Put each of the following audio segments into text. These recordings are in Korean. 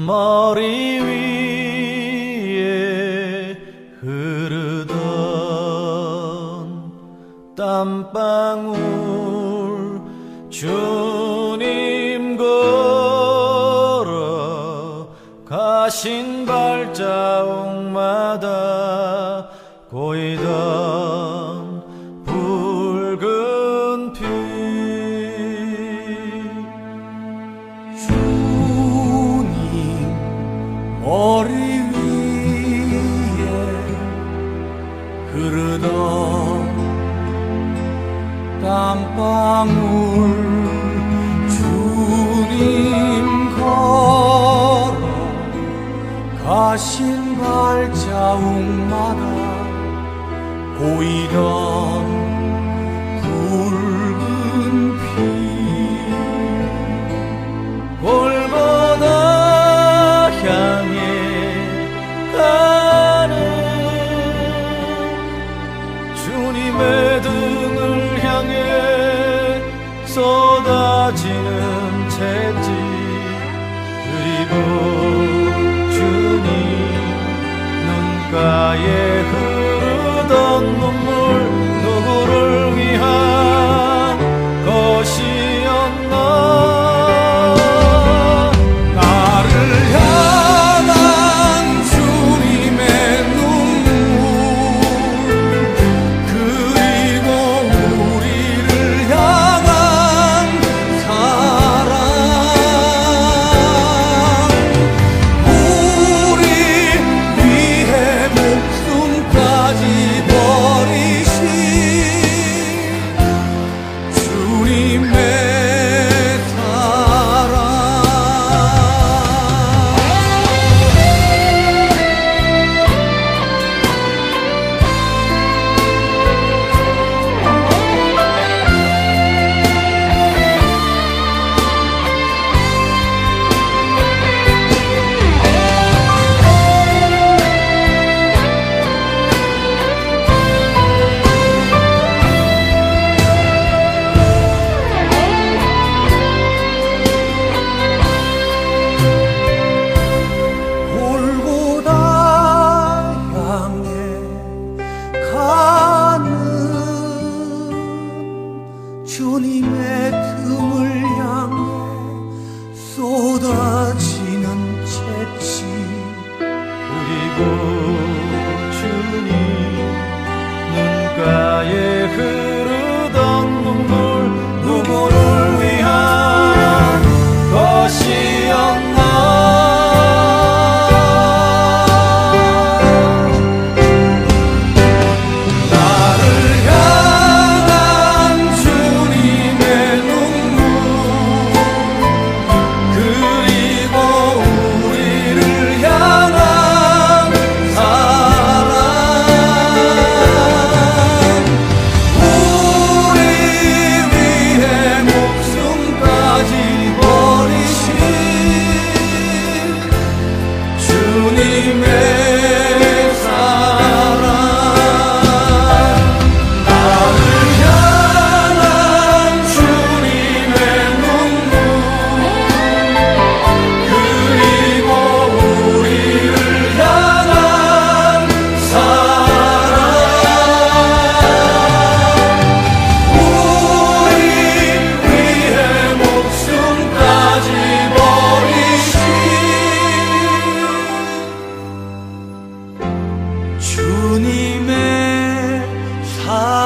머리 위에 흐르던 땀방울 주님 걸어 가신 발자국마다 고이던 붉은 피 주님 머리 위에 흐르던 땀방울 주님 걸어 가신 발자국마다 고이던 붉은 피 골고다 향해 가는 주님의 등을 향해 쏟아지는 채찍 그리고 주님 눈가에 흐르던 눈물 누구를 위한 것이었나 나를 향한 주님의 눈물 그리고 우리를 향한 사랑 우리 위해 목숨까지 버리신 주님의 사랑 골고다 향해 가는 주님의 등을 향해 쏟아지는 채찍 그리고 주님 눈가에 흐르던 눈물 누구를 위한 것이었나 나를 향한 주님의 눈물 그리고 우리를 향한 사랑 우리 위해 목숨까지 버리신 주님의 사랑 나를 향한 주님의 눈물 그리고 우리를 향한 사랑 우리 위해 목숨까지 버리신 주님의 사랑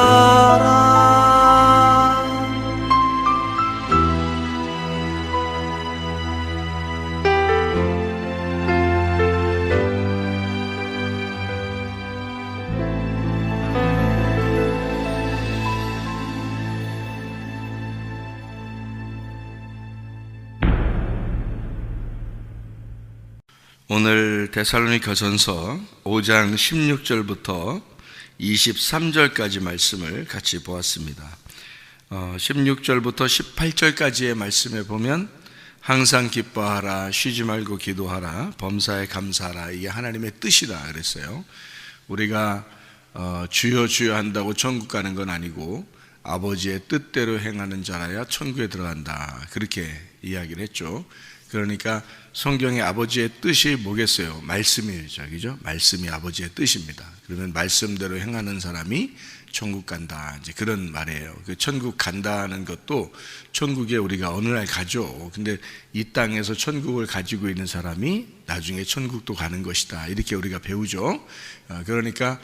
오늘 데살로니가전서 5장 16절부터 23절까지 말씀을 같이 보았습니다. 16절부터 18절까지의 말씀에 보면 항상 기뻐하라, 쉬지 말고 기도하라, 범사에 감사하라, 이게 하나님의 뜻이다 그랬어요. 우리가 주여 주여 한다고 천국 가는 건 아니고 아버지의 뜻대로 행하는 자라야 천국에 들어간다, 그렇게 이야기를 했죠. 그러니까 성경의 아버지의 뜻이 뭐겠어요? 말씀이죠, 그죠? 말씀이 아버지의 뜻입니다. 그러면 말씀대로 행하는 사람이 천국 간다, 이제 그런 말이에요. 그 천국 간다는 것도 천국에 우리가 어느 날 가죠. 근데 이 땅에서 천국을 가지고 있는 사람이 나중에 천국도 가는 것이다, 이렇게 우리가 배우죠. 그러니까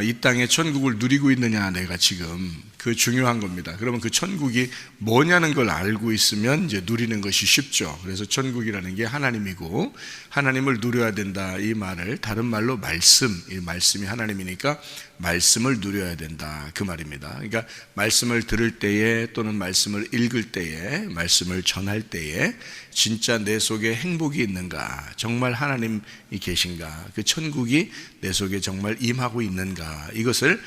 이 땅에 천국을 누리고 있느냐, 내가 지금, 그 중요한 겁니다. 그러면 그 천국이 뭐냐는 걸 알고 있으면 이제 누리는 것이 쉽죠. 그래서 천국이라는 게 하나님이고 하나님을 누려야 된다, 이 말을 다른 말로 말씀, 이 말씀이 하나님이니까 말씀을 누려야 된다, 그 말입니다. 그러니까 말씀을 들을 때에 또는 말씀을 읽을 때에, 말씀을 전할 때에 진짜 내 속에 행복이 있는가, 정말 하나님이 계신가, 그 천국이 내 속에 정말 임하고 있는가, 이것을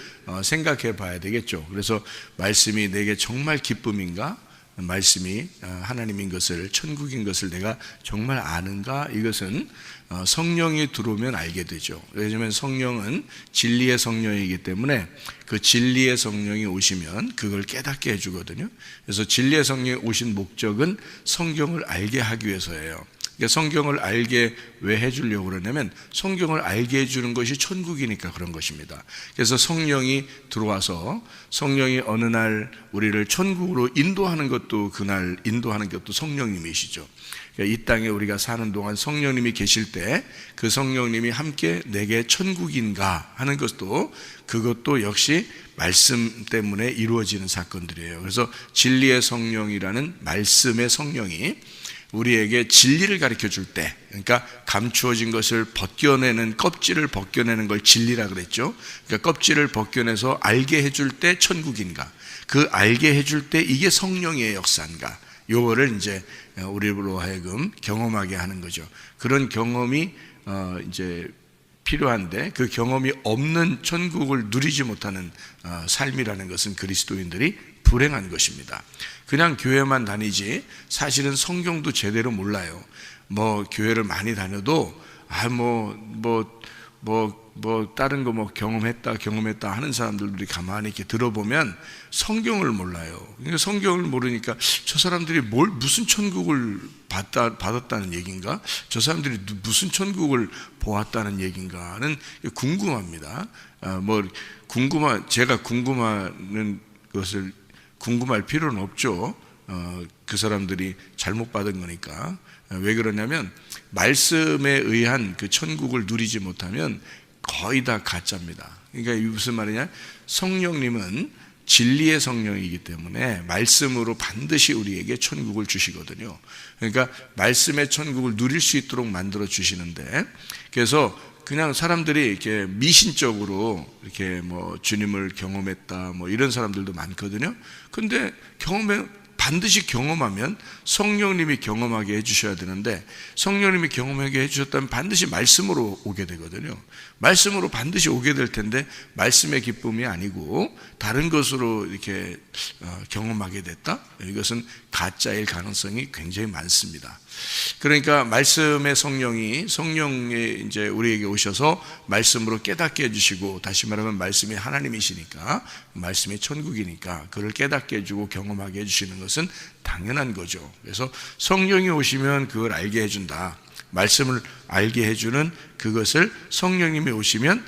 생각해 봐야 되겠죠. 그래서 말씀이 내게 정말 기쁨인가, 말씀이 하나님인 것을, 천국인 것을 내가 정말 아는가, 이것은 성령이 들어오면 알게 되죠. 왜냐하면 성령은 진리의 성령이기 때문에 그 진리의 성령이 오시면 그걸 깨닫게 해주거든요. 그래서 진리의 성령이 오신 목적은 성경을 알게 하기 위해서예요. 그러니까 성경을 알게 왜 해주려고 그러냐면 성경을 알게 해주는 것이 천국이니까 그런 것입니다. 그래서 성령이 들어와서 성령이 어느 날 우리를 천국으로 인도하는 것도, 그날 인도하는 것도 성령님이시죠. 그러니까 이 땅에 우리가 사는 동안 성령님이 계실 때 그 성령님이 함께 내게 천국인가 하는 것도, 그것도 역시 말씀 때문에 이루어지는 사건들이에요. 그래서 진리의 성령이라는 말씀의 성령이 우리에게 진리를 가르쳐 줄 때, 그러니까 감추어진 것을 벗겨내는, 껍질을 벗겨내는 걸 진리라 그랬죠. 그러니까 껍질을 벗겨내서 알게 해줄 때 천국인가, 그 알게 해줄 때 이게 성령의 역사인가, 요거를 이제 우리로 하여금 경험하게 하는 거죠. 그런 경험이 이제 필요한데, 그 경험이 없는 천국을 누리지 못하는 삶이라는 것은 그리스도인들이 불행한 것입니다. 그냥 교회만 다니지 사실은 성경도 제대로 몰라요. 뭐 교회를 많이 다녀도 다른 거 뭐 경험했다 하는 사람들이 가만히 이렇게 들어보면 성경을 몰라요. 그러니까 성경을 모르니까 저 사람들이 무슨 천국을 받았다는 얘기인가? 저 사람들이 무슨 천국을 보았다는 얘기인가는 궁금합니다. 제가 궁금하는 것을 궁금할 필요는 없죠. 그 사람들이 잘못 받은 거니까. 왜 그러냐면 말씀에 의한 그 천국을 누리지 못하면 거의 다 가짜입니다. 그러니까 이게 무슨 말이냐? 성령님은 진리의 성령이기 때문에 말씀으로 반드시 우리에게 천국을 주시거든요. 그러니까 말씀의 천국을 누릴 수 있도록 만들어 주시는데, 그래서 그냥 사람들이 이렇게 미신적으로 이렇게 뭐 주님을 경험했다 뭐 이런 사람들도 많거든요. 근데 반드시 경험하면 성령님이 경험하게 해주셔야 되는데, 성령님이 경험하게 해주셨다면 반드시 말씀으로 오게 되거든요. 말씀으로 반드시 오게 될 텐데 말씀의 기쁨이 아니고 다른 것으로 이렇게 경험하게 됐다? 이것은 가짜일 가능성이 굉장히 많습니다. 그러니까 말씀의 성령이 이제 우리에게 오셔서 말씀으로 깨닫게 해주시고, 다시 말하면 말씀이 하나님이시니까, 말씀이 천국이니까 그를 깨닫게 해주고 경험하게 해주시는 것은 당연한 거죠. 그래서 성령이 오시면 그걸 알게 해준다. 말씀을 알게 해주는 그것을 성령님이 오시면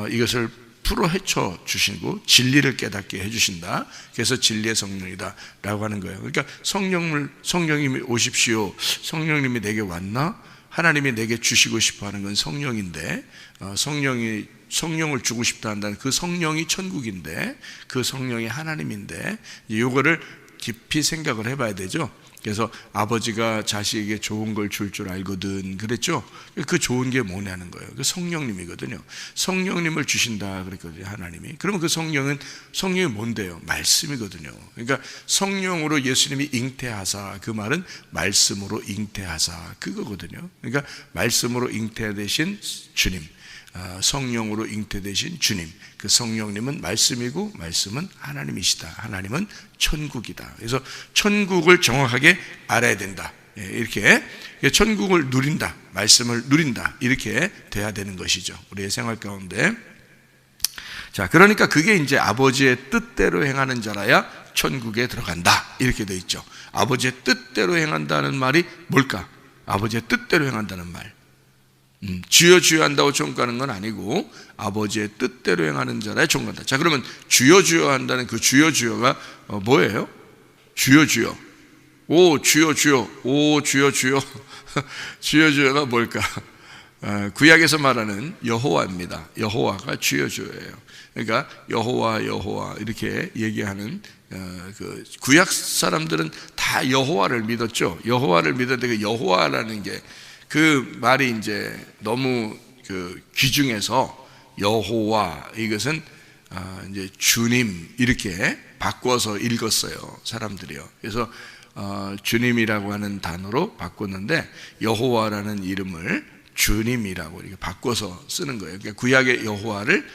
이것을 풀어 헤쳐 주시고 진리를 깨닫게 해주신다. 그래서 진리의 성령이다 라고 하는 거예요. 그러니까 성령님이 오십시오, 성령님이 내게 왔나? 하나님이 내게 주시고 싶어 하는 건 성령인데, 성령을 주고 싶다 한다는 그 성령이 천국인데, 그 성령이 하나님인데, 이거를 깊이 생각을 해봐야 되죠. 그래서 아버지가 자식에게 좋은 걸 줄 알거든 그랬죠. 그 좋은 게 뭐냐는 거예요. 그 성령님이거든요. 성령님을 주신다 그랬거든요, 하나님이. 그러면 그 성령이 뭔데요? 말씀이거든요. 그러니까 성령으로 예수님이 잉태하사, 그 말은 말씀으로 잉태하사, 그거거든요. 그러니까 말씀으로 잉태되신 주님, 성령으로 잉태되신 주님, 그 성령님은 말씀이고 말씀은 하나님이시다. 하나님은 천국이다. 그래서 천국을 정확하게 알아야 된다. 이렇게 천국을 누린다, 말씀을 누린다, 이렇게 돼야 되는 것이죠, 우리의 생활 가운데. 자, 그러니까 그게 이제 아버지의 뜻대로 행하는 자라야 천국에 들어간다, 이렇게 돼 있죠. 아버지의 뜻대로 행한다는 말이 뭘까? 아버지의 뜻대로 행한다는 말. 주여 주여 한다고 천국가는 건 아니고 아버지의 뜻대로 행하는 자라야 천국간다. 자, 그러면 주여 주여 한다는 그 주여 주여가 뭐예요? 주여 주여. 오 주여 주여. 오 주여 주여. 주여 주여가 뭘까? 구약에서 말하는 여호와입니다. 여호와가 주여 주여예요. 그러니까 여호와 여호와 이렇게 얘기하는 그 구약 사람들은 다 여호와를 믿었죠. 여호와를 믿었는데 그 여호와라는 게 그 말이 이제 너무 그 귀중해서 여호와 이것은 이제 주님 이렇게 바꿔서 읽었어요, 사람들이요. 그래서 주님이라고 하는 단어로 바꿨는데 여호와라는 이름을 주님이라고 이렇게 바꿔서 쓰는 거예요. 그러니까 구약의 여호와를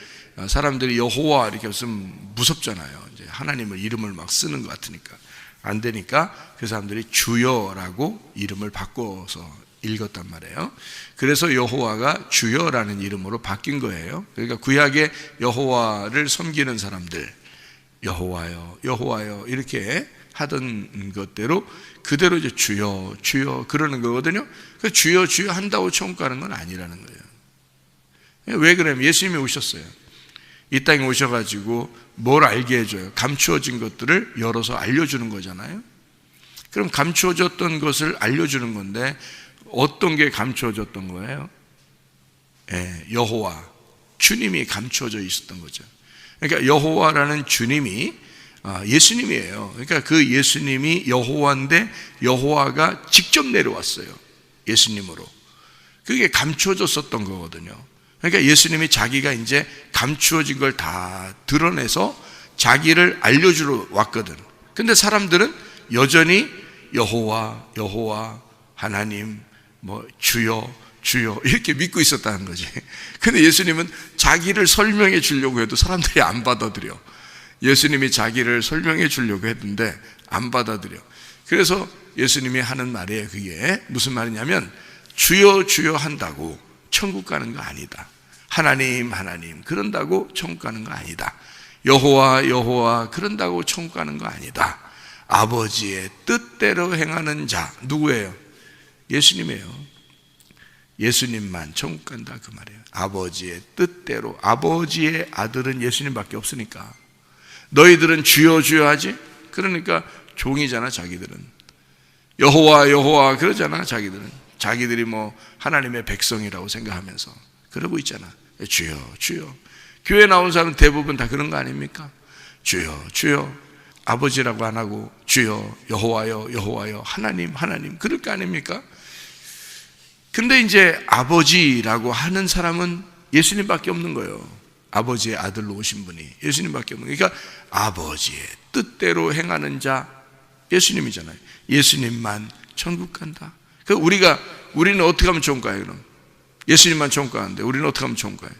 사람들이 여호와 이렇게 쓰면 무섭잖아요. 이제 하나님을 이름을 막 쓰는 것 같으니까 안 되니까 그 사람들이 주여라고 이름을 바꿔서 읽었단 말이에요. 그래서 여호와가 주여라는 이름으로 바뀐 거예요. 그러니까 구약의 여호와를 섬기는 사람들 여호와요 여호와요 이렇게 하던 것대로 그대로 이제 주여 주여 그러는 거거든요. 그 주여 주여 한다고 천국 가는 건 아니라는 거예요. 왜 그러냐면 예수님이 오셨어요. 이 땅에 오셔가지고 뭘 알게 해줘요? 감추어진 것들을 열어서 알려주는 거잖아요. 그럼 감추어졌던 것을 알려주는 건데 어떤 게 감추어졌던 거예요? 여호와 주님이 감추어져 있었던 거죠. 그러니까 여호와라는 주님이 예수님이에요. 그러니까 그 예수님이 여호와인데 여호와가 직접 내려왔어요. 예수님으로. 그게 감추어졌었던 거거든요. 그러니까 예수님이 자기가 이제 감추어진 걸 다 드러내서 자기를 알려주러 왔거든. 근데 사람들은 여전히 여호와 여호와 하나님 뭐 주여 주여 이렇게 믿고 있었다는 거지. 근데 예수님은 자기를 설명해 주려고 해도 사람들이 안 받아들여. 예수님이 자기를 설명해 주려고 했는데 안 받아들여. 그래서 예수님이 하는 말이에요. 그게 무슨 말이냐면 주여 주여 한다고 천국 가는 거 아니다. 하나님 하나님 그런다고 천국 가는 거 아니다. 여호와 여호와 그런다고 천국 가는 거 아니다. 아버지의 뜻대로 행하는 자 누구예요? 예수님이에요. 예수님만 천국 간다 그 말이에요. 아버지의 뜻대로. 아버지의 아들은 예수님밖에 없으니까. 너희들은 주여 주여 하지? 그러니까 종이잖아 자기들은. 여호와 여호와 그러잖아 자기들은. 자기들이 뭐 하나님의 백성이라고 생각하면서 그러고 있잖아. 주여 주여. 교회 나온 사람은 대부분 다 그런 거 아닙니까? 주여 주여. 아버지라고 안 하고 주여 여호와여 여호와여 하나님 하나님 그럴 거 아닙니까? 근데 이제 아버지라고 하는 사람은 예수님밖에 없는 거예요. 아버지의 아들로 오신 분이 예수님밖에 없는 거예요. 그러니까 아버지의 뜻대로 행하는 자 예수님이잖아요. 예수님만 천국 간다. 그러니까 우리는 어떻게 하면 천국 가요? 그럼 예수님만 천국 가는데 우리는 어떻게 하면 천국 가요?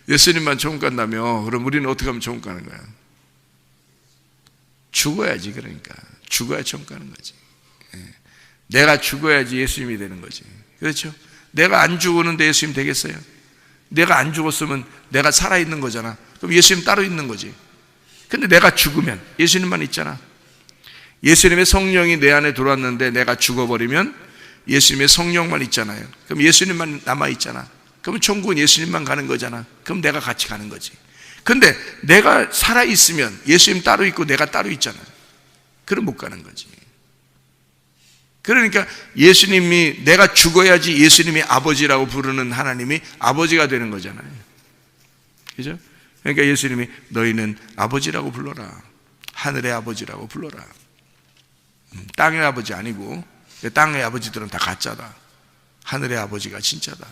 예수님만 천국 간다며 그럼 우리는 어떻게 하면 천국 가는 거야? 죽어야지. 그러니까 죽어야 천국 가는 거지. 내가 죽어야지 예수님이 되는 거지. 그렇죠? 내가 안 죽었는데 예수님 되겠어요? 내가 안 죽었으면 내가 살아있는 거잖아. 그럼 예수님 따로 있는 거지. 근데 내가 죽으면 예수님만 있잖아. 예수님의 성령이 내 안에 들어왔는데 내가 죽어버리면 예수님의 성령만 있잖아요. 그럼 예수님만 남아있잖아. 그럼 천국은 예수님만 가는 거잖아. 그럼 내가 같이 가는 거지. 근데 내가 살아있으면 예수님 따로 있고 내가 따로 있잖아. 그럼 못 가는 거지. 그러니까 예수님이 내가 죽어야지 예수님이 아버지라고 부르는 하나님이 아버지가 되는 거잖아요. 그죠? 그러니까 예수님이 너희는 아버지라고 불러라. 하늘의 아버지라고 불러라. 땅의 아버지 아니고 땅의 아버지들은 다 가짜다. 하늘의 아버지가 진짜다.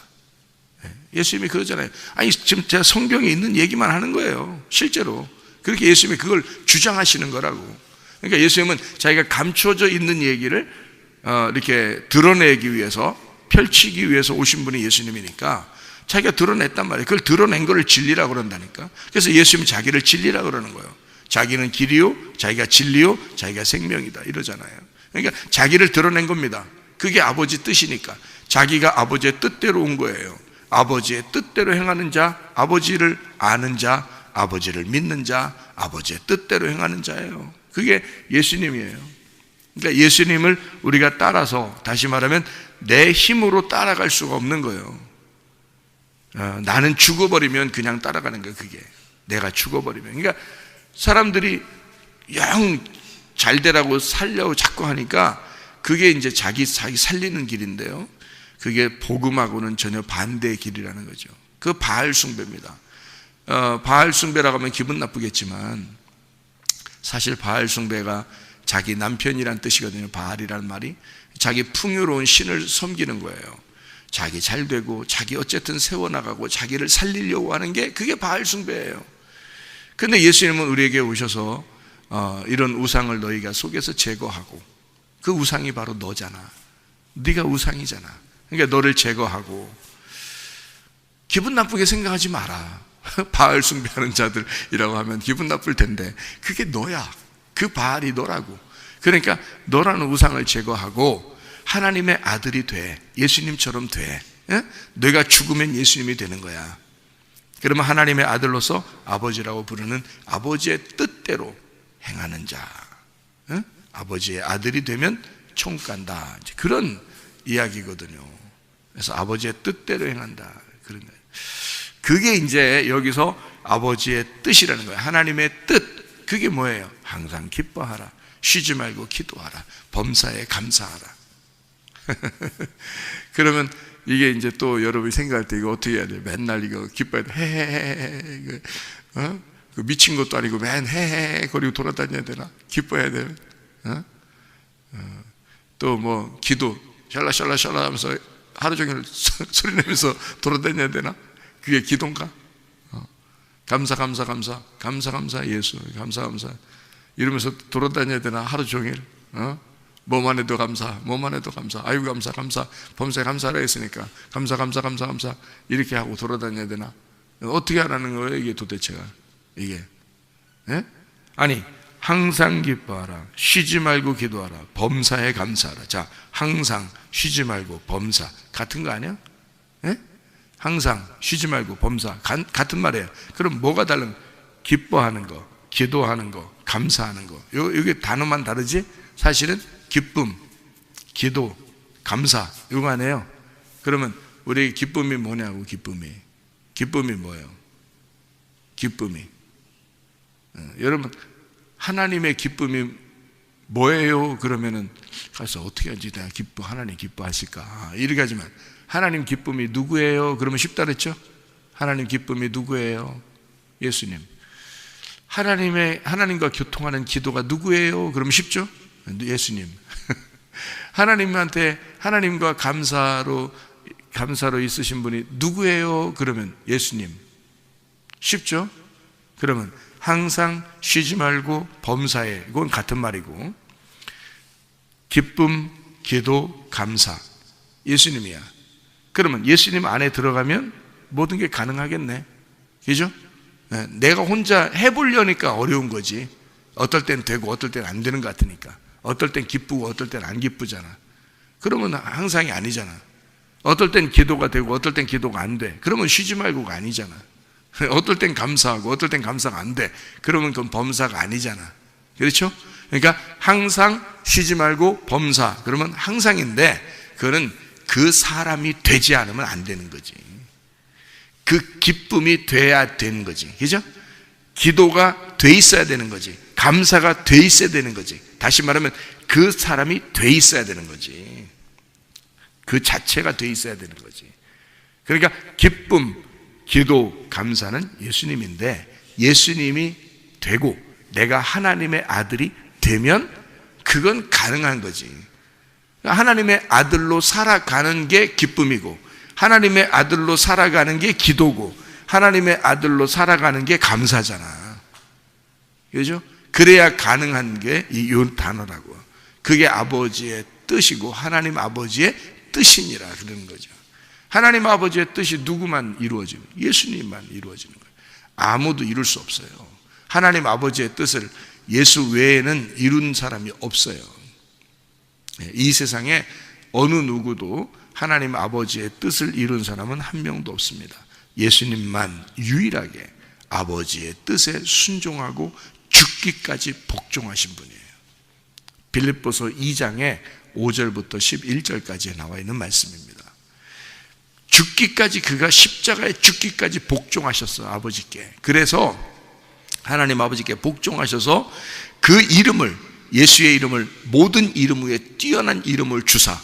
예수님이 그러잖아요. 아니 지금 제가 성경에 있는 얘기만 하는 거예요. 실제로 그렇게 예수님이 그걸 주장하시는 거라고. 그러니까 예수님은 자기가 감추어져 있는 얘기를 이렇게 드러내기 위해서 펼치기 위해서 오신 분이 예수님이니까 자기가 드러냈단 말이에요. 그걸 드러낸 거를 진리라고 그런다니까. 그래서 예수님은 자기를 진리라고 그러는 거예요. 자기는 길이요 자기가 진리요 자기가 생명이다 이러잖아요. 그러니까 자기를 드러낸 겁니다. 그게 아버지 뜻이니까 자기가 아버지의 뜻대로 온 거예요. 아버지의 뜻대로 행하는 자, 아버지를 아는 자, 아버지를 믿는 자, 아버지의 뜻대로 행하는 자예요. 그게 예수님이에요. 그러니까 예수님을 우리가 따라서, 다시 말하면 내 힘으로 따라갈 수가 없는 거예요. 나는 죽어버리면 그냥 따라가는 거예요. 그게 내가 죽어버리면. 그러니까 사람들이 영 잘 되라고 살려고 자꾸 하니까 그게 이제 자기 살리는 길인데요, 그게 복음하고는 전혀 반대의 길이라는 거죠. 그 바알 숭배입니다. 바알 숭배라고 하면 기분 나쁘겠지만 사실 바알 숭배가 자기 남편이란 뜻이거든요. 바알이라는 말이 자기 풍요로운 신을 섬기는 거예요. 자기 잘 되고 자기 어쨌든 세워나가고 자기를 살리려고 하는 게, 그게 바알 숭배예요. 근데 예수님은 우리에게 오셔서 이런 우상을 너희가 속에서 제거하고, 그 우상이 바로 너잖아. 네가 우상이잖아. 그러니까 너를 제거하고, 기분 나쁘게 생각하지 마라. 바알 숭배하는 자들이라고 하면 기분 나쁠 텐데 그게 너야. 그 바알이 너라고. 그러니까 너라는 우상을 제거하고 하나님의 아들이 돼. 예수님처럼 돼. 너가 죽으면 예수님이 되는 거야. 그러면 하나님의 아들로서 아버지라고 부르는 아버지의 뜻대로 행하는 자, 아버지의 아들이 되면 천국 간다. 이제 그런 이야기거든요. 그래서 아버지의 뜻대로 행한다, 그런 거예요. 그게 이제 여기서 아버지의 뜻이라는 거예요. 하나님의 뜻. 그게 뭐예요? 항상 기뻐하라, 쉬지 말고 기도하라, 범사에 감사하라. 그러면 이게 이제 또 여러분이 생각할 때 이거 어떻게 해야 돼요? 맨날 이거 기뻐야 돼. 헤헤헤. 그 미친 것도 아니고 맨 헤헤 거리고 돌아다녀야 되나? 기뻐해야 돼요. 또 뭐 기도 샬라샬라샬라 하면서 하루 종일 소리 내면서 돌아다녀야 되나? 그게 기도인가? 감사 감사 감사 감사 감사 예수 감사 감사 이러면서 돌아다녀야 되나? 하루 종일 뭐만 해도 감사, 뭐만 해도 감사, 아유 감사 감사, 범사에 감사라 했으니까 감사 감사 감사 감사 이렇게 하고 돌아다녀야 되나? 어떻게 하라는 거예요 이게 도대체가? 이게 아니, 항상 기뻐하라, 쉬지 말고 기도하라, 범사에 감사하라. 자, 항상 쉬지 말고 범사 같은 거 아니야? 항상 쉬지 말고 범사 같은 말이에요. 그럼 뭐가 다른? 기뻐하는 거, 기도하는 거, 감사하는 거. 여기 단어만 다르지 사실은 기쁨, 기도, 감사 이거 아니에요. 그러면 우리 기쁨이 뭐냐고. 기쁨이 뭐예요? 기쁨이 여러분, 하나님의 기쁨이 뭐예요? 그러면은 가서 어떻게 하지? 내가 하나님 기뻐하실까? 이렇게 하지만 하나님 기쁨이 누구예요? 그러면 쉽다 그랬죠? 하나님 기쁨이 누구예요? 예수님. 하나님과 교통하는 기도가 누구예요? 그러면 쉽죠? 예수님. 하나님과 감사로 있으신 분이 누구예요? 그러면 예수님. 쉽죠? 그러면 항상 쉬지 말고 범사에, 이건 같은 말이고, 기쁨, 기도, 감사 예수님이야. 그러면 예수님 안에 들어가면 모든 게 가능하겠네. 그죠? 내가 혼자 해보려니까 어려운 거지. 어떨 땐 되고 어떨 땐 안 되는 것 같으니까. 어떨 땐 기쁘고 어떨 땐 안 기쁘잖아. 그러면 항상이 아니잖아. 어떨 땐 기도가 되고 어떨 땐 기도가 안 돼. 그러면 쉬지 말고가 아니잖아. 어떨 땐 감사하고 어떨 땐 감사가 안 돼. 그러면 그건 범사가 아니잖아. 그렇죠? 그러니까 항상 쉬지 말고 범사. 그러면 항상인데 그거는 그 사람이 되지 않으면 안 되는 거지. 그 기쁨이 돼야 되는 거지. 그죠? 기도가 돼 있어야 되는 거지. 감사가 돼 있어야 되는 거지. 다시 말하면 그 사람이 돼 있어야 되는 거지. 그 자체가 돼 있어야 되는 거지. 그러니까 기쁨, 기도, 감사는 예수님인데 예수님이 되고 내가 하나님의 아들이 되면 그건 가능한 거지. 하나님의 아들로 살아가는 게 기쁨이고 하나님의 아들로 살아가는 게 기도고 하나님의 아들로 살아가는 게 감사잖아. 그죠? 그래야 가능한 게 이 단어라고. 그게 아버지의 뜻이고 하나님 아버지의 뜻이니라 그러는 거죠. 하나님 아버지의 뜻이 누구만 이루어지는 거예요? 예수님만 이루어지는 거예요. 아무도 이룰 수 없어요. 하나님 아버지의 뜻을 예수 외에는 이룬 사람이 없어요. 이 세상에 어느 누구도 하나님 아버지의 뜻을 이룬 사람은 한 명도 없습니다. 예수님만 유일하게 아버지의 뜻에 순종하고 죽기까지 복종하신 분이에요. 빌립보서 2장에 5절부터 11절까지에 나와 있는 말씀입니다. 죽기까지, 그가 십자가에 죽기까지 복종하셨어, 아버지께. 그래서 하나님 아버지께 복종하셔서 그 이름을, 예수의 이름을 모든 이름 위에 뛰어난 이름을 주사,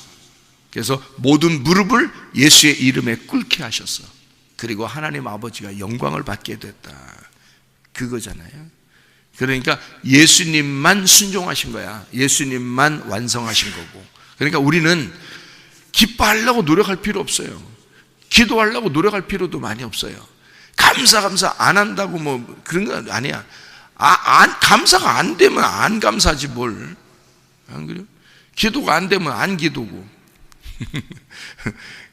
그래서 모든 무릎을 예수의 이름에 꿇게 하셨어. 그리고 하나님 아버지가 영광을 받게 됐다, 그거잖아요. 그러니까 예수님만 순종하신 거야. 예수님만 완성하신 거고. 그러니까 우리는 기뻐하려고 노력할 필요 없어요. 기도하려고 노력할 필요도 많이 없어요. 감사 안 한다고 뭐 그런 거 아니야. 감사가 안 되면 안 감사하지 뭘. 안 그래요? 기도가 안 되면 안 기도고.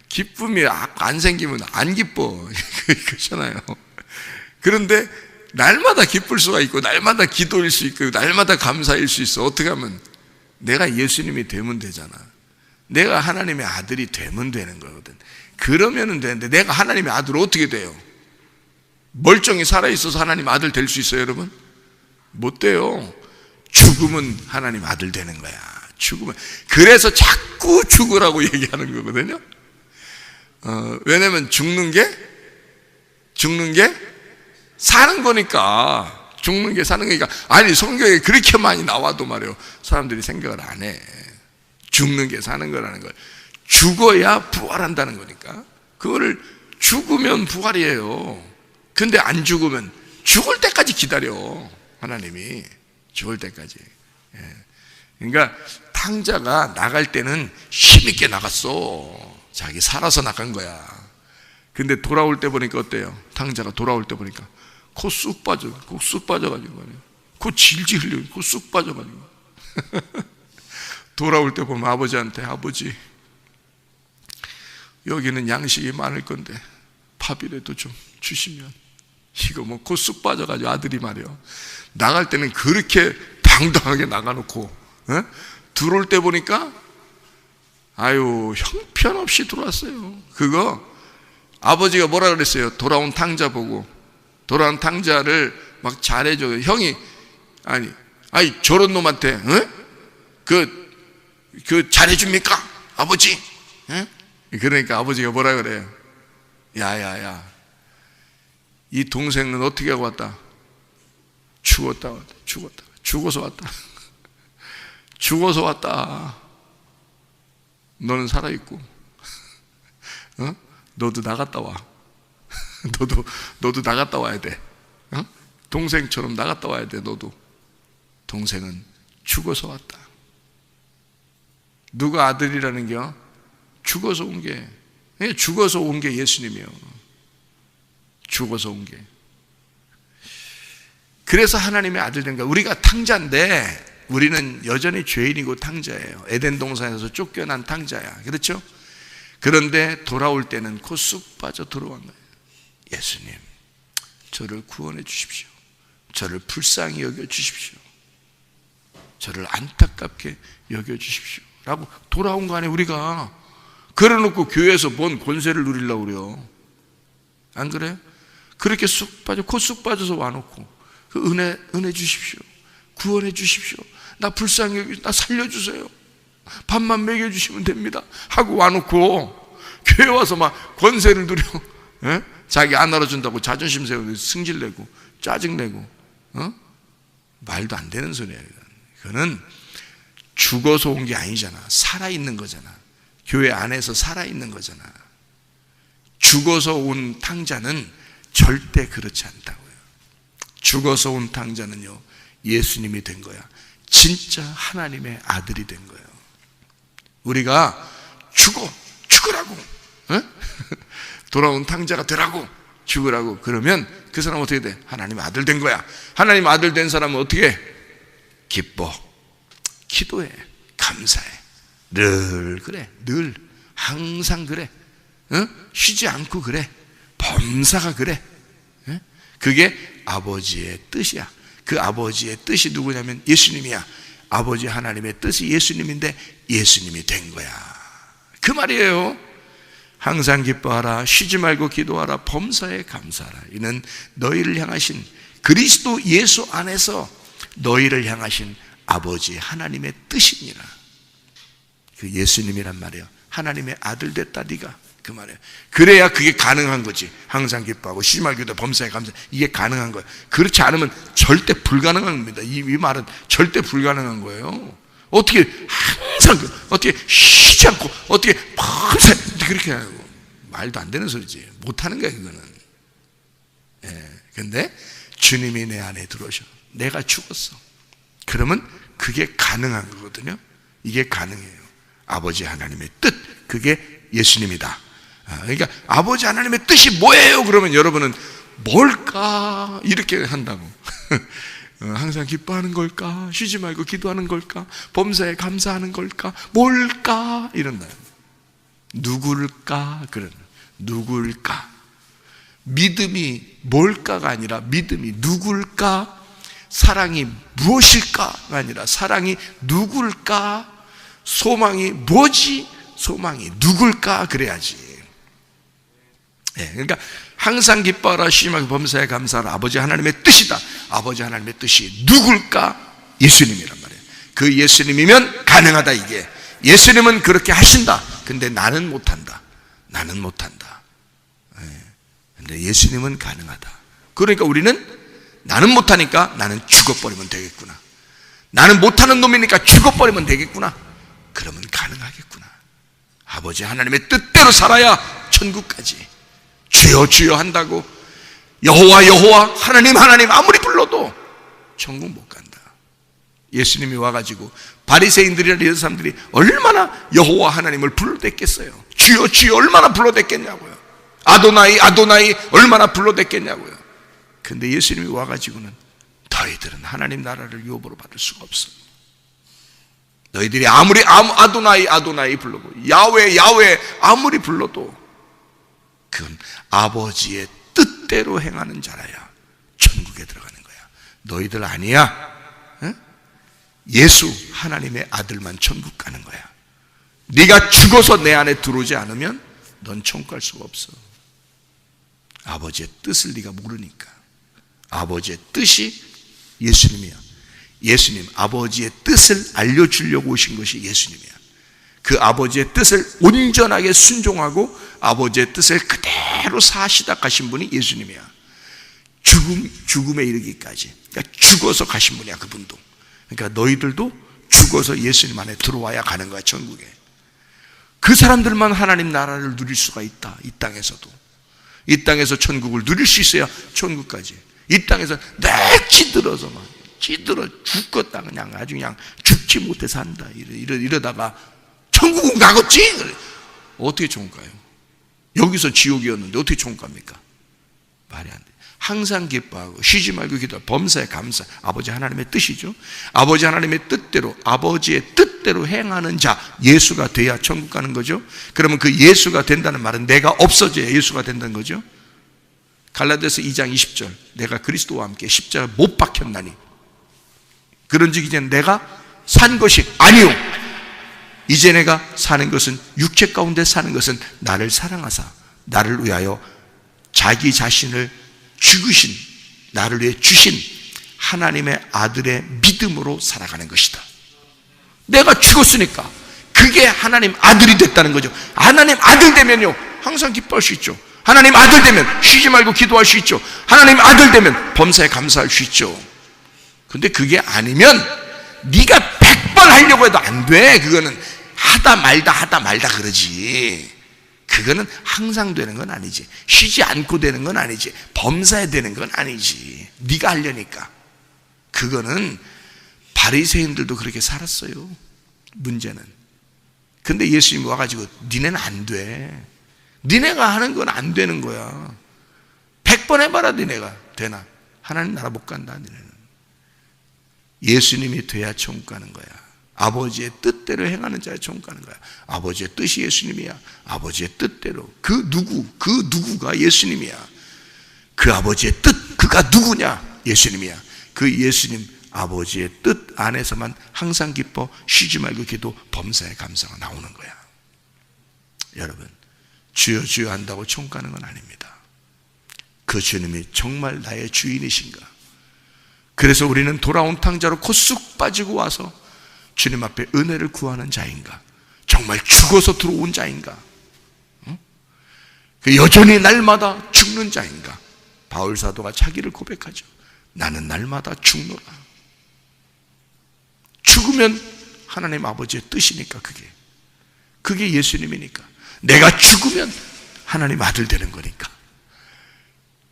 기쁨이 안 생기면 안 기뻐. 그렇잖아요. 그런데 날마다 기쁠 수가 있고, 날마다 기도일 수 있고, 날마다 감사일 수 있어. 어떻게 하면? 내가 예수님이 되면 되잖아. 내가 하나님의 아들이 되면 되는 거거든. 그러면은 되는데, 내가 하나님의 아들 어떻게 돼요? 멀쩡히 살아있어서 하나님 아들 될 수 있어요, 여러분? 못 돼요. 죽으면 하나님 아들 되는 거야. 죽으면. 그래서 자꾸 죽으라고 얘기하는 거거든요. 왜냐면 죽는 게 사는 거니까. 죽는 게 사는 거니까. 아니, 성경에 그렇게 많이 나와도 말이에요, 사람들이 생각을 안 해. 죽는 게 사는 거라는 걸. 죽어야 부활한다는 거니까. 그거를 죽으면 부활이에요. 근데 안 죽으면 죽을 때까지 기다려, 하나님이. 죽을 때까지. 그러니까 탕자가 나갈 때는 힘있게 나갔어. 자기 살아서 나간 거야. 근데 돌아올 때 보니까 어때요? 탕자가 돌아올 때 보니까 코 쑥 빠져가지고 말이에요. 코 질질 흘려, 코 쑥 빠져가지고. 돌아올 때 보면 아버지한테, 아버지, 여기는 양식이 많을 건데 밥이라도 좀 주시면. 이거 뭐 코 쑥 빠져가지고 아들이 말이에요, 나갈 때는 그렇게 당당하게 나가놓고, 들어올 때 보니까 아유, 형편없이 들어왔어요. 그거 아버지가 뭐라 그랬어요? 돌아온 탕자 보고, 돌아온 탕자를 막 잘해줘요. 형이 아니 저런 놈한테 그 잘해줍니까, 아버지? 그러니까 아버지가 뭐라 그래요? 야야야, 이 동생은 어떻게 하고 왔다? 죽어서 왔다. 죽어서 왔다. 너는 살아있고, 너도 나갔다 와. 너도 나갔다 와야 돼. 동생처럼 나갔다 와야 돼. 너도. 동생은 죽어서 왔다. 누가 아들이라는 게? 죽어서 온 게. 죽어서 온 게 예수님이요. 죽어서 온 게. 그래서 하나님의 아들 된 거야. 우리가 탕자인데 우리는 여전히 죄인이고 탕자예요. 에덴 동산에서 쫓겨난 탕자야. 그렇죠? 그런데 돌아올 때는 코 쑥 빠져 들어온 거예요. 예수님, 저를 구원해 주십시오. 저를 불쌍히 여겨 주십시오. 저를 안타깝게 여겨 주십시오. 라고 돌아온 거 아니에요, 우리가. 그래놓고 교회에서 뭔 권세를 누리려고 그래요. 안 그래요? 그렇게 쑥 빠져, 코 쑥 빠져서 와놓고, 그 은혜 주십시오. 구원해 주십시오. 나 불쌍히 여기, 나 살려주세요. 밥만 먹여주시면 됩니다. 하고 와놓고, 교회 와서 막 권세를 누려, 자기 안 알아준다고 자존심 세우고 승질내고 짜증내고, 말도 안 되는 소리예요. 그거는 죽어서 온 게 아니잖아. 살아있는 거잖아. 교회 안에서 살아있는 거잖아. 죽어서 온 탕자는 절대 그렇지 않다고요. 죽어서 온 탕자는요, 예수님이 된 거야. 진짜 하나님의 아들이 된 거예요. 우리가 죽으라고, 돌아온 탕자가 되라고, 죽으라고 그러면 그 사람은 어떻게 돼? 하나님의 아들 된 거야. 하나님의 아들 된 사람은 어떻게 해? 기뻐, 기도해, 감사해. 늘 그래. 늘 항상 그래. 쉬지 않고 그래. 범사가 그래. 그게 아버지의 뜻이야. 그 아버지의 뜻이 누구냐면 예수님이야. 아버지 하나님의 뜻이 예수님인데 예수님이 된 거야. 그 말이에요. 항상 기뻐하라. 쉬지 말고 기도하라. 범사에 감사하라. 이는 너희를 향하신, 그리스도 예수 안에서 너희를 향하신 아버지 하나님의 뜻이니라. 그 예수님이란 말이에요. 하나님의 아들 됐다 네가, 그 말이에요. 그래야 그게 가능한 거지. 항상 기뻐하고 쉬지 말고 기도 범사에 감사, 이게 가능한 거예요. 그렇지 않으면 절대 불가능한 겁니다. 이 말은 절대 불가능한 거예요. 어떻게 항상 어떻게 쉬지 않고 어떻게 밤새 그렇게 하고, 말도 안 되는 소리지. 못하는 거야 그거는. 근데 주님이 내 안에 들어오셔. 내가 죽었어. 그러면 그게 가능한 거거든요. 이게 가능해요. 아버지 하나님의 뜻, 그게 예수님이다. 그러니까 아버지 하나님의 뜻이 뭐예요? 그러면 여러분은 뭘까? 이렇게 한다고. 항상 기뻐하는 걸까? 쉬지 말고 기도하는 걸까? 범사에 감사하는 걸까? 뭘까? 이런다. 누굴까? 그런 누굴까? 믿음이 뭘까가 아니라 믿음이 누굴까? 사랑이 무엇일까가 아니라 사랑이 누굴까? 소망이 뭐지? 소망이 누굴까? 그래야지. 그러니까 항상 기뻐하라, 쉬지 말고 범사에 감사하라. 아버지 하나님의 뜻이다. 아버지 하나님의 뜻이 누굴까? 예수님이란 말이에요. 그 예수님이면 가능하다. 이게 예수님은 그렇게 하신다. 근데 나는 못한다. 나는 못한다. 근데 예수님은 가능하다. 그러니까 우리는 나는 못하니까 나는 죽어버리면 되겠구나. 나는 못하는 놈이니까 죽어버리면 되겠구나. 그러면 가능하겠구나. 아버지 하나님의 뜻대로 살아야 천국까지. 주여 주여 한다고 여호와 여호와 하나님 하나님 아무리 불러도 천국 못 간다. 예수님이 와가지고 바리새인들이나 이런 사람들이 얼마나 여호와 하나님을 불러댔겠어요. 주여 주여 얼마나 불러댔겠냐고요. 아도나이 아도나이 얼마나 불러댔겠냐고요. 근데 예수님이 와가지고는 너희들은 하나님 나라를 유업으로 받을 수가 없어. 너희들이 아무리 아도나이 아도나이 불러도 야훼 야훼 아무리 불러도 그건 아버지의 뜻대로 행하는 자라야 천국에 들어가는 거야. 너희들 아니야. 응? 예수 하나님의 아들만 천국 가는 거야. 네가 죽어서 내 안에 들어오지 않으면 넌 천국 갈 수가 없어. 아버지의 뜻을 네가 모르니까. 아버지의 뜻이 예수님이야. 예수님, 아버지의 뜻을 알려주려고 오신 것이 예수님이야. 그 아버지의 뜻을 온전하게 순종하고 아버지의 뜻을 그대로 사시다 가신 분이 예수님이야. 죽음에 이르기까지. 그러니까 죽어서 가신 분이야, 그분도. 그러니까 너희들도 죽어서 예수님 안에 들어와야 가는 거야, 천국에. 그 사람들만 하나님 나라를 누릴 수가 있다, 이 땅에서도. 이 땅에서 천국을 누릴 수 있어야 천국까지. 이 땅에서 늘 찌들어서 막 찌들어 죽겠다, 그냥 아주 그냥 죽지 못해 산다. 이러다가 천국은 가겠지? 어떻게 천국 가요? 여기서 지옥이었는데 어떻게 천국 갑니까? 말이 안 돼. 항상 기뻐하고 쉬지 말고 기도하고 범사에 감사. 아버지 하나님의 뜻이죠. 아버지 하나님의 뜻대로, 아버지의 뜻대로 행하는 자, 예수가 돼야 천국 가는 거죠. 그러면 그 예수가 된다는 말은 내가 없어져야 예수가 된다는 거죠. 갈라디아서 2장 20절, 내가 그리스도와 함께 십자가 못 박혔나니 그런즉 이제 내가 산 것이 아니요, 이제 내가 사는 것은 육체 가운데 사는 것은 나를 사랑하사 나를 위하여 자기 자신을 죽으신, 나를 위해 주신 하나님의 아들의 믿음으로 살아가는 것이다. 내가 죽었으니까 그게 하나님 아들이 됐다는 거죠. 하나님 아들 되면요 항상 기뻐할 수 있죠. 하나님 아들 되면 쉬지 말고 기도할 수 있죠. 하나님 아들 되면 범사에 감사할 수 있죠. 근데 그게 아니면 네가 100번 하려고 해도 안 돼. 그거는 하다 말다 그러지. 그거는 항상 되는 건 아니지. 쉬지 않고 되는 건 아니지. 범사에 되는 건 아니지. 네가 하려니까. 그거는 바리새인들도 그렇게 살았어요. 문제는. 근데 예수님이 와가지고 니네는 안 돼. 니네가 하는 건 안 되는 거야. 100번 해봐라. 니네가 되나? 하나님 나라 못 간다. 니네는. 예수님이 돼야 천국 가는 거야. 아버지의 뜻대로 행하는 자야 천국 가는 거야. 아버지의 뜻이 예수님이야. 아버지의 뜻대로. 그 누구가 예수님이야. 그 아버지의 뜻, 그가 누구냐? 예수님이야. 그 예수님 아버지의 뜻 안에서만 항상 기뻐 쉬지 말고 기도 범사에 감사가 나오는 거야. 여러분, 주여 주여 한다고 천국 가는 건 아닙니다. 그 주님이 정말 나의 주인이신가? 그래서 우리는 돌아온 탕자로 곧 쑥 빠지고 와서 주님 앞에 은혜를 구하는 자인가? 정말 죽어서 들어온 자인가? 여전히 날마다 죽는 자인가? 바울 사도가 자기를 고백하죠. 나는 날마다 죽노라. 죽으면 하나님 아버지의 뜻이니까, 그게 예수님이니까. 내가 죽으면 하나님 아들 되는 거니까.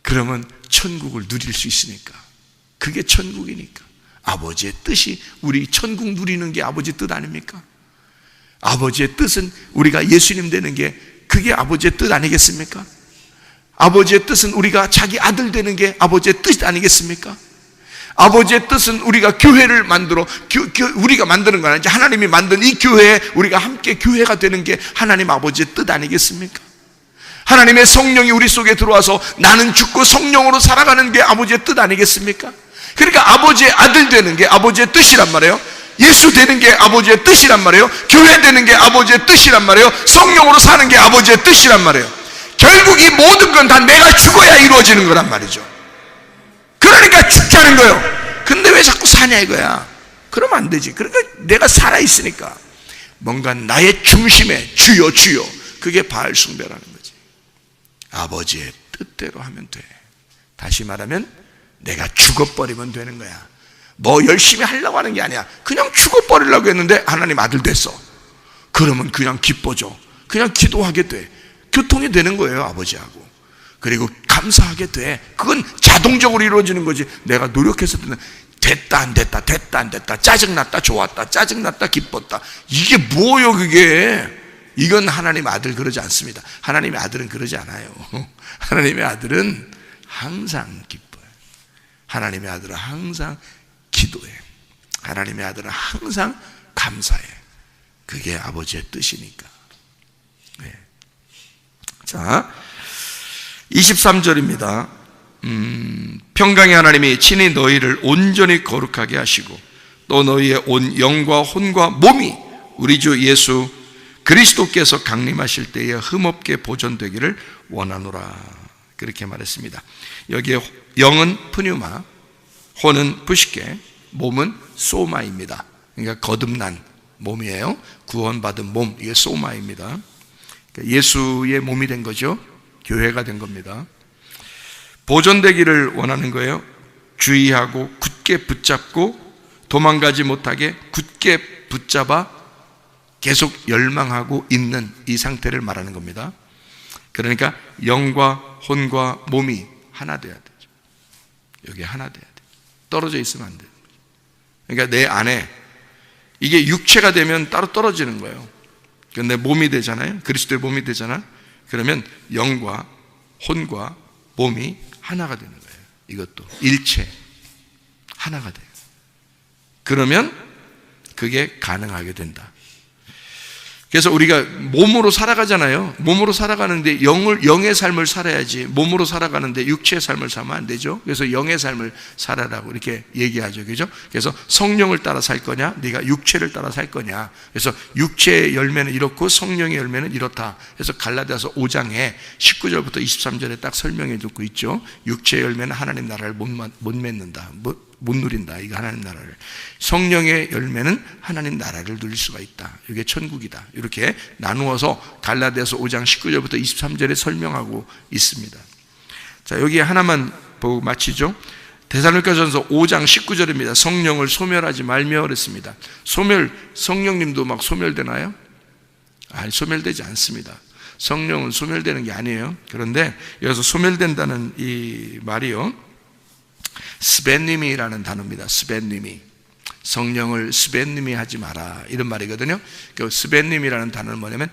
그러면 천국을 누릴 수 있으니까. 그게 천국이니까. 아버지의 뜻이, 우리 천국 누리는 게 아버지 뜻 아닙니까? 아버지의 뜻은 우리가 예수님 되는 게, 그게 아버지의 뜻 아니겠습니까? 아버지의 뜻은 우리가 자기 아들 되는 게 아버지의 뜻 아니겠습니까? 아버지의 뜻은 우리가 교회를 만들어, 우리가 만드는 건 아니지, 하나님이 만든 이 교회에 우리가 함께 교회가 되는 게 하나님 아버지의 뜻 아니겠습니까? 하나님의 성령이 우리 속에 들어와서 나는 죽고 성령으로 살아가는 게 아버지의 뜻 아니겠습니까? 그러니까 아버지의 아들 되는 게 아버지의 뜻이란 말이에요. 예수 되는 게 아버지의 뜻이란 말이에요. 교회 되는 게 아버지의 뜻이란 말이에요. 성령으로 사는 게 아버지의 뜻이란 말이에요. 결국 이 모든 건 다 내가 죽어야 이루어지는 거란 말이죠. 그러니까 죽자는 거예요. 근데 왜 자꾸 사냐 이거야. 그러면 안 되지. 그러니까 내가 살아있으니까 뭔가 나의 중심에 주여 주여, 그게 바알 숭배라는 거지. 아버지의 뜻대로 하면 돼. 다시 말하면 내가 죽어버리면 되는 거야. 뭐 열심히 하려고 하는 게 아니야. 그냥 죽어버리려고 했는데 하나님 아들 됐어. 그러면 그냥 기뻐져. 그냥 기도하게 돼. 교통이 되는 거예요, 아버지하고. 그리고 감사하게 돼. 그건 자동적으로 이루어지는 거지. 내가 노력해서 됐다 안 됐다, 됐다 안 됐다, 짜증났다 좋았다, 짜증났다 기뻤다, 이게 뭐예요 그게? 이건 하나님 아들 그러지 않습니다. 하나님의 아들은 그러지 않아요. 하나님의 아들은 항상 기뻐요. 하나님의 아들은 항상 기도해. 하나님의 아들은 항상 감사해. 그게 아버지의 뜻이니까. 네. 자, 23절입니다. 평강의 하나님이 친히 너희를 온전히 거룩하게 하시고 또 너희의 온 영과 혼과 몸이 우리 주 예수 그리스도께서 강림하실 때에 흠없게 보존되기를 원하노라. 그렇게 말했습니다. 여기에 영은 푸뉴마, 혼은 부시케, 몸은 소마입니다. 그러니까 거듭난 몸이에요. 구원받은 몸, 이게 소마입니다. 그러니까 예수의 몸이 된 거죠. 교회가 된 겁니다. 보존되기를 원하는 거예요. 주의하고 굳게 붙잡고 도망가지 못하게 굳게 붙잡아 계속 열망하고 있는 이 상태를 말하는 겁니다. 그러니까 영과 혼과 몸이 하나 돼야 되죠. 여기 하나 돼야 돼. 떨어져 있으면 안 돼요. 그러니까 내 안에 이게 육체가 되면 따로 떨어지는 거예요. 내 몸이 되잖아요. 그리스도의 몸이 되잖아. 그러면 영과 혼과 몸이 하나가 되는 거예요. 이것도 일체 하나가 돼요. 그러면 그게 가능하게 된다. 그래서 우리가 몸으로 살아가잖아요. 몸으로 살아가는데 영의 삶을 살아야지. 몸으로 살아가는데 육체의 삶을 살면 안 되죠. 그래서 영의 삶을 살아라고 이렇게 얘기하죠. 그죠? 그래서 성령을 따라 살 거냐, 네가 육체를 따라 살 거냐. 그래서 육체의 열매는 이렇고 성령의 열매는 이렇다. 그래서 갈라디아서 5장에 19절부터 23절에 딱 설명해 두고 있죠. 육체의 열매는 하나님 나라를 못 맺는다. 못 누린다. 이거 하나님 나라를. 성령의 열매는 하나님 나라를 누릴 수가 있다. 이게 천국이다. 이렇게 나누어서 갈라디아서 5장 19절부터 23절에 설명하고 있습니다. 자, 여기 하나만 보고 마치죠. 데살로니가전서 5장 19절입니다. 성령을 소멸하지 말며 그랬습니다. 성령님도 막 소멸되나요? 아니, 소멸되지 않습니다. 성령은 소멸되는 게 아니에요. 그런데 여기서 소멸된다는 이 말이요, 스벤님이라는 단어입니다. 스벤님이. 성령을 스벤님이 하지 마라, 이런 말이거든요. 그 스벤님이라는 단어는 뭐냐면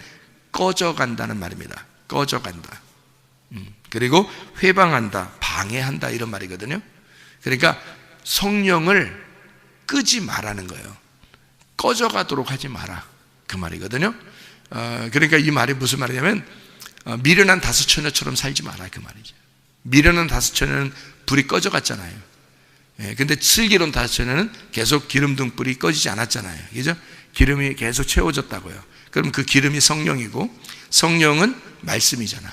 꺼져간다는 말입니다. 꺼져간다. 그리고 회방한다, 방해한다, 이런 말이거든요. 그러니까 성령을 끄지 마라는 거예요. 꺼져가도록 하지 마라, 그 말이거든요. 그러니까 이 말이 무슨 말이냐면 미련한 다섯 처녀처럼 살지 마라, 그 말이죠. 미련한 다섯 처녀는 불이 꺼져갔잖아요. 근데 슬기로운 다섯 처녀는 계속 기름 등불이 꺼지지 않았잖아요. 그죠? 기름이 계속 채워졌다고요. 그럼 그 기름이 성령이고 성령은 말씀이잖아.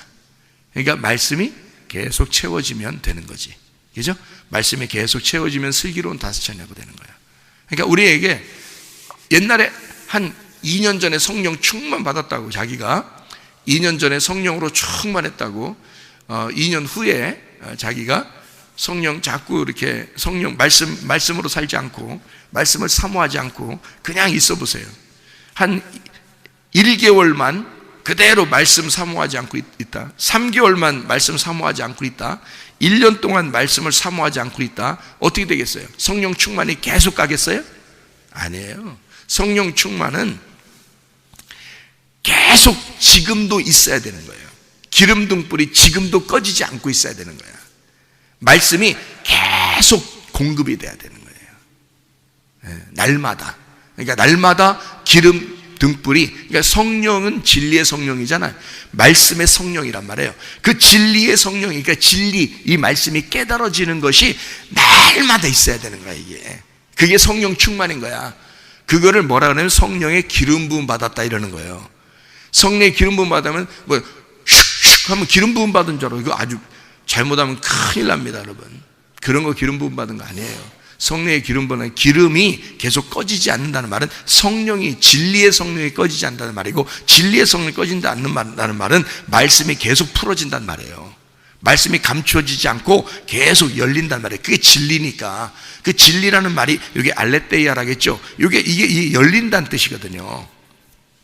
그러니까 말씀이 계속 채워지면 되는 거지. 그죠? 말씀이 계속 채워지면 슬기로운 다스처녀가 되는 거예요. 그러니까 우리에게 옛날에 한 2년 전에 성령 충만 받았다고, 자기가 2년 전에 성령으로 충만했다고, 2년 후에 자기가 성령 자꾸 이렇게 성령 말씀으로 살지 않고 말씀을 사모하지 않고 그냥 있어 보세요. 한 1개월만 그대로 말씀 사모하지 않고 있다, 3개월만 말씀 사모하지 않고 있다, 1년 동안 말씀을 사모하지 않고 있다, 어떻게 되겠어요? 성령 충만이 계속 가겠어요? 아니에요. 성령 충만은 계속 지금도 있어야 되는 거예요. 기름 등불이 지금도 꺼지지 않고 있어야 되는 거예요. 말씀이 계속 공급이 돼야 되는 거예요. 날마다. 그러니까 날마다 기름 등불이, 그러니까 성령은 진리의 성령이잖아요. 말씀의 성령이란 말이에요. 그 진리의 성령이, 그러니까 진리, 이 말씀이 깨달아지는 것이 날마다 있어야 되는 거야, 이게. 그게 성령 충만인 거야. 그거를 뭐라 그러냐면 성령의 기름 부음 받았다 이러는 거예요. 성령의 기름 부음 받으면 뭐 슉슉 하면 기름 부음 받은 줄 알고, 이거 아주 잘못하면 큰일 납니다, 여러분. 그런 거 기름 부음 받은 거 아니에요. 성령의 기름 부음은 기름이 계속 꺼지지 않는다는 말은 성령이, 진리의 성령이 꺼지지 않는다는 말이고, 진리의 성령이 꺼진다 않는다는 말은 말씀이 계속 풀어진다는 말이에요. 말씀이 감추어지지 않고 계속 열린단 말이에요. 그게 진리니까. 그 진리라는 말이 여기 알레테이아라겠죠. 이게 열린다는 뜻이거든요.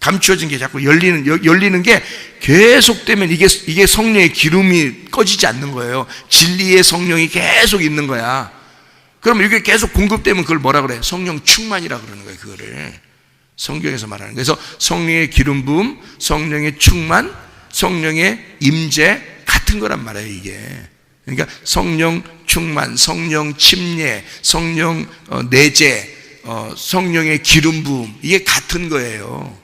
감추어진 게 자꾸 열리는 게 계속되면 이게 성령의 기름이 꺼지지 않는 거예요. 진리의 성령이 계속 있는 거야. 그러면 이게 계속 공급되면 그걸 뭐라 그래? 성령 충만이라 그러는 거예요. 그거를 성경에서 말하는 거예요. 그래서 성령의 기름 부음, 성령의 충만, 성령의 임재 같은 거란 말이에요, 이게. 그러니까 성령 충만, 성령 침례, 성령 내재, 성령의 기름 부음, 이게 같은 거예요.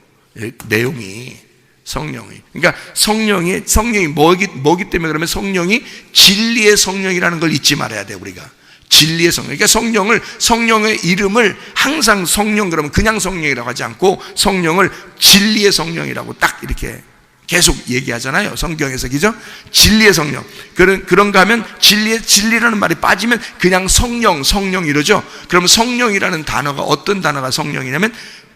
내용이, 성령이. 그러니까 성령이 뭐기 때문에, 그러면 성령이 진리의 성령이라는 걸 잊지 말아야 돼요, 우리가. 진리의 성령. 그러니까 성령의 이름을 항상 성령, 그러면 그냥 성령이라고 하지 않고 성령을 진리의 성령이라고 딱 이렇게 계속 얘기하잖아요, 성경에서. 그죠? 진리의 성령. 그런가 하면 진리라는 말이 빠지면 그냥 성령 이러죠? 그러면 성령이라는 단어가, 어떤 단어가 성령이냐면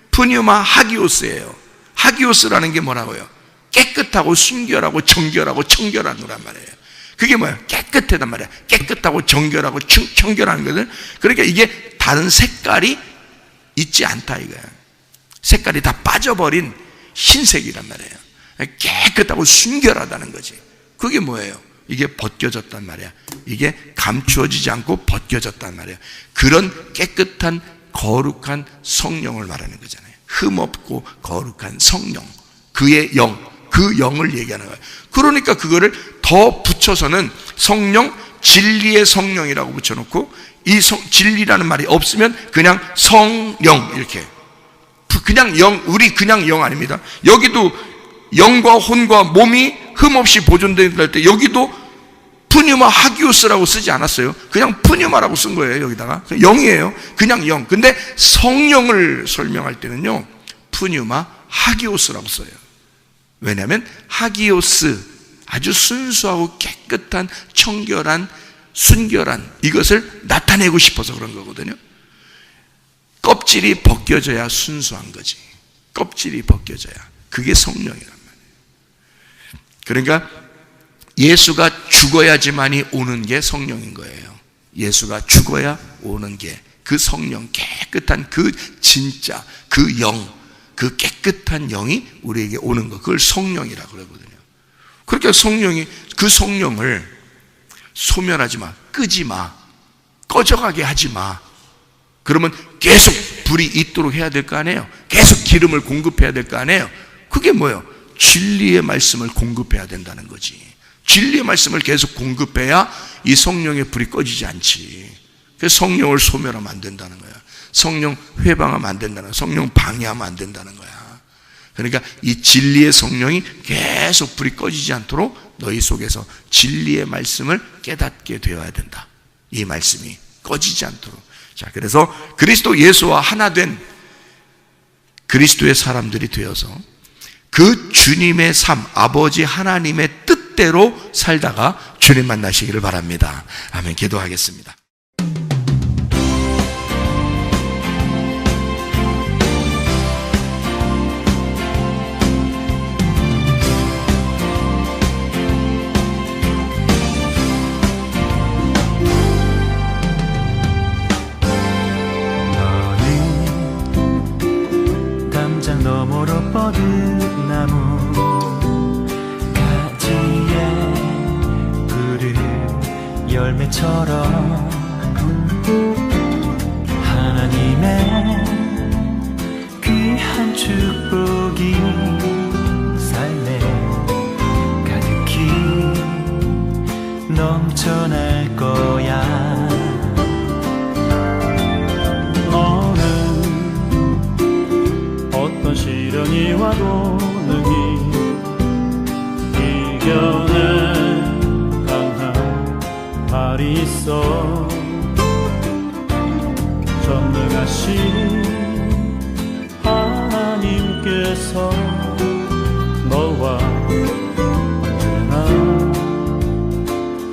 푸뉴마 하기오스예요. 하기오스라는 게 뭐라고요? 깨끗하고 순결하고 정결하고 청결한 거란 말이에요. 그게 뭐야? 깨끗하단 말이야. 깨끗하고 정결하고 청결한 거든. 그러니까 이게 다른 색깔이 있지 않다 이거야. 색깔이 다 빠져버린 흰색이란 말이에요. 깨끗하고 순결하다는 거지. 그게 뭐예요? 이게 벗겨졌단 말이야. 이게 감추어지지 않고 벗겨졌단 말이야. 그런 깨끗한 거룩한 성령을 말하는 거잖아요. 흠없고 거룩한 성령, 그의 영, 그 영을 얘기하는 거예요. 그러니까 그거를 더 붙여서는 성령, 진리의 성령이라고 붙여놓고, 이 진리라는 말이 없으면 그냥 성령, 이렇게. 그냥 영, 우리 그냥 영 아닙니다. 여기도 영과 혼과 몸이 흠없이 보존될 때 여기도 푸뉴마 하기오스라고 쓰지 않았어요. 그냥 푸뉴마라고 쓴 거예요. 여기다가 영이에요. 그냥 영. 근데 성령을 설명할 때는요, 푸뉴마 하기오스라고 써요. 왜냐하면 하기오스, 아주 순수하고 깨끗한 청결한 순결한 이것을 나타내고 싶어서 그런 거거든요. 껍질이 벗겨져야 순수한 거지. 껍질이 벗겨져야. 그게 성령이란 말이에요. 그러니까 예수가 죽어야지만이 오는 게 성령인 거예요. 예수가 죽어야 오는 게 그 성령, 깨끗한 그 진짜 그 영, 그 깨끗한 영이 우리에게 오는 거, 그걸 성령이라고 그러거든요. 그러니까 성령이, 그 성령을 소멸하지 마, 끄지 마, 꺼져가게 하지 마. 그러면 계속 불이 있도록 해야 될 거 아니에요. 계속 기름을 공급해야 될 거 아니에요. 그게 뭐예요? 진리의 말씀을 공급해야 된다는 거지. 진리의 말씀을 계속 공급해야 이 성령의 불이 꺼지지 않지. 그래서 성령을 소멸하면 안 된다는 거야. 성령 회방하면 안 된다는 거야. 성령 방해하면 안 된다는 거야. 그러니까 이 진리의 성령이 계속 불이 꺼지지 않도록 너희 속에서 진리의 말씀을 깨닫게 되어야 된다. 이 말씀이 꺼지지 않도록. 자, 그래서 그리스도 예수와 하나 된 그리스도의 사람들이 되어서 그 주님의 삶, 아버지 하나님의 뜻 뜻대로 살다가 주님 만나시기를 바랍니다. 아멘. 기도하겠습니다. 너머로 뻗은 나무 가지에 푸른 열매처럼 하나님의 귀한 축복이 삶에 가득히 넘쳐날 거야. 어떤 시련이 와도 능히 이겨낼 강한 발이 있어. 전능하신 하나님께서 너와 언제나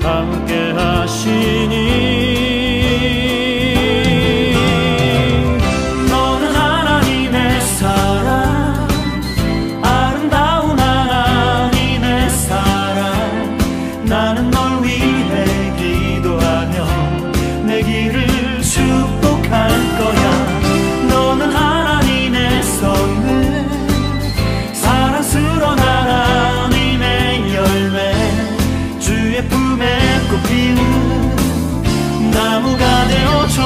함께 하시니 나무가 되어줘.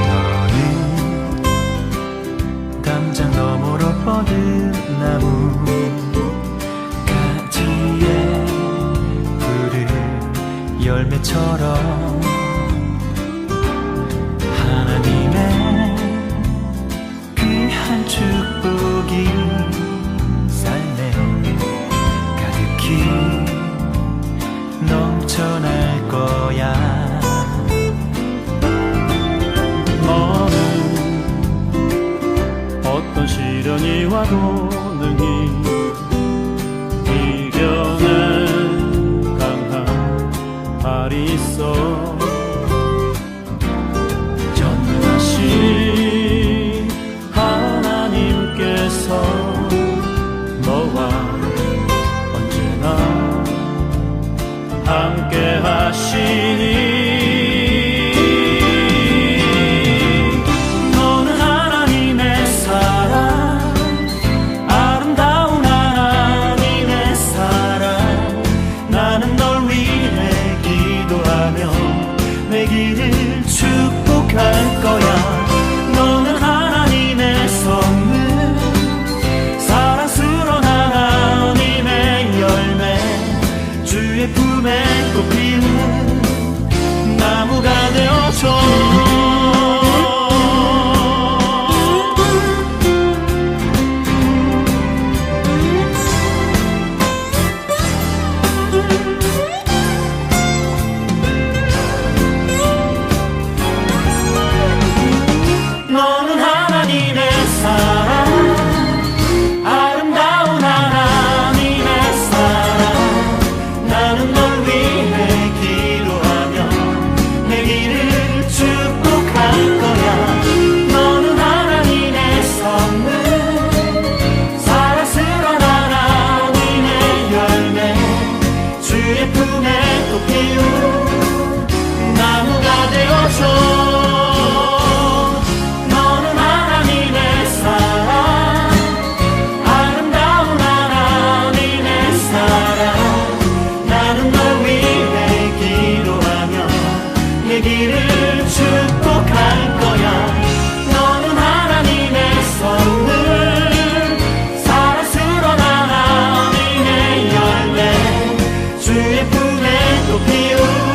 너는 담장 너머로 뻗은 나무 가지에 푸른 열매처럼 하나님의 귀한 축복이 삶에 가득히 넘쳐날 거야. 너는 어떤 시련이 와도 능히 이겨낼 강한 발이 있어. 전능하신 하나님께서 너와 언제나 함께 하시니 너는 하나님의 사랑, 아름다운 하나님의 사랑. 나는 널 위해 기도하며 내 길을 축복할 거야. 너는 하나님의 선물, 사랑스러운 하나님의 열매, 주의 품에 꽃 피우는 나무가 되어줘. 너는 하나님의 사랑, 아름다운 하나님의 사랑. 나는 널 위해 기도하며 내 길을 축복할 거야. 너는 하나님의 선물, 사랑스러운 하나님의 열매, 주의 품에 꽃 피운 나무가 되어줘. 길을 축복할 거야. 너는 하나님의 선물, 사랑스러운 하나님의 열매, 주의 품에 꽃 피운